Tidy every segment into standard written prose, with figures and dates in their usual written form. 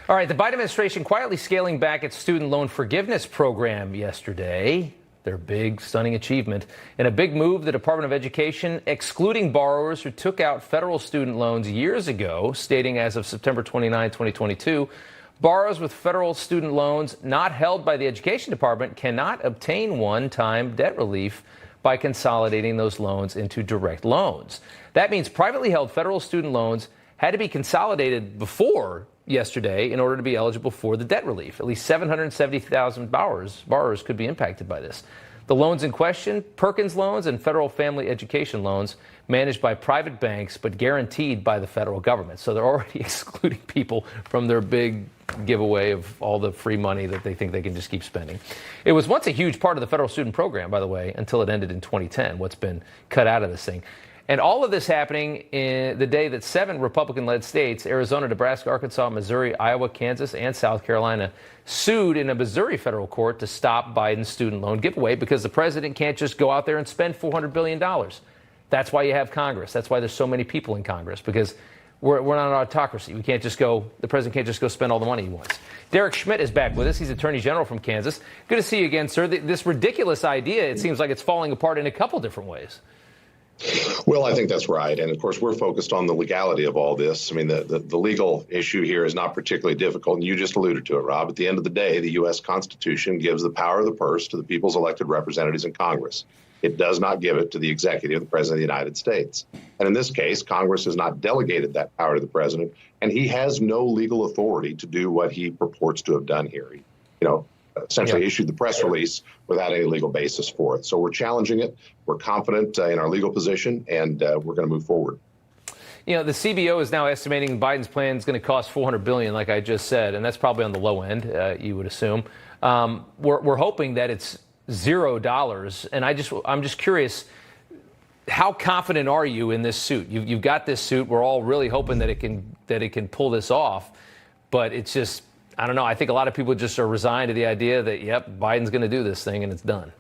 All right, the Biden administration quietly scaling back its student loan forgiveness program yesterday. Their big, stunning achievement. In a big move, the Department of Education excluding borrowers who took out federal student loans years ago, stating as of September 29, 2022, borrowers with federal student loans not held by the Education Department cannot obtain one-time debt relief by consolidating those loans into direct loans. That means privately held federal student loans had to be consolidated before yesterday in order to be eligible for the debt relief. At least 770,000 borrowers could be impacted by this. The loans in question, Perkins loans and federal family education loans managed by private banks but guaranteed by the federal government. So they're already excluding people from their big giveaway of all the free money that they think they can just keep spending. It was once a huge part of the federal student program, by the way, until it ended in 2010, what's been cut out of this thing. And all of this happening in the day that 7 Republican-led states, Arizona, Nebraska, Arkansas, Missouri, Iowa, Kansas, and South Carolina, sued in a Missouri federal court to stop Biden's student loan giveaway because the president can't just go out there and spend $400 billion. That's why you have Congress. That's why there's so many people in Congress, because we're not an autocracy. The president can't just go spend all the money he wants. Derek Schmidt is back with us. He's Attorney General from Kansas. Good to see you again, sir. This ridiculous idea, it seems like it's falling apart in a couple different ways. Well, I think that's right. And of course, we're focused on the legality of all this. I mean, the legal issue here is not particularly difficult. And you just alluded to it, Rob. At the end of the day, the U.S. Constitution gives the power of the purse to the people's elected representatives in Congress. It does not give it to the executive, the President of the United States. And in this case, Congress has not delegated that power to the president, and he has no legal authority to do what he purports to have done here. He, essentially issued the press release without any legal basis for it. So we're challenging it. We're confident in our legal position, and we're going to move forward. The CBO is now estimating Biden's plan is going to cost $400 billion, like I just said, and that's probably on the low end, you would assume. We're hoping that it's $0, and I'm just curious, how confident are you in this suit? You've got this suit. We're all really hoping that it can pull this off, but it's just, I don't know. I think a lot of people just are resigned to the idea that, yep, Biden's going to do this thing and it's done.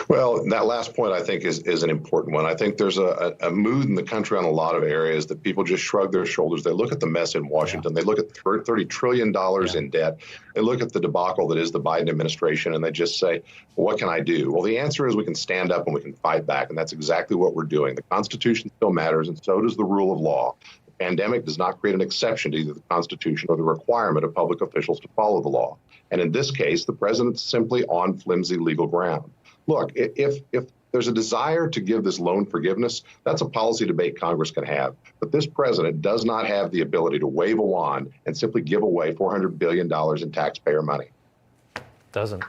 Well, that last point, I think, is an important one. I think there's a mood in the country on a lot of areas that people just shrug their shoulders. They look at the mess in Washington. They look at $30 trillion in debt. They look at the debacle that is the Biden administration, and they just say, well, what can I do? Well, the answer is we can stand up and we can fight back, and that's exactly what we're doing. The Constitution still matters, and so does the rule of law. Pandemic does not create an exception to either the Constitution or the requirement of public officials to follow the law. And in this case, the president's simply on flimsy legal ground. Look, if there's a desire to give this loan forgiveness, that's a policy debate Congress can have. But this president does not have the ability to wave a wand and simply give away $400 billion in taxpayer money. Doesn't.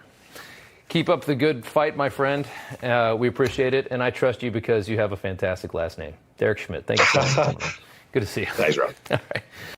Keep up the good fight, my friend. We appreciate it. And I trust you because you have a fantastic last name. Derek Schmidt. Thank you so much. Good to see you. Thanks, Rob. All right.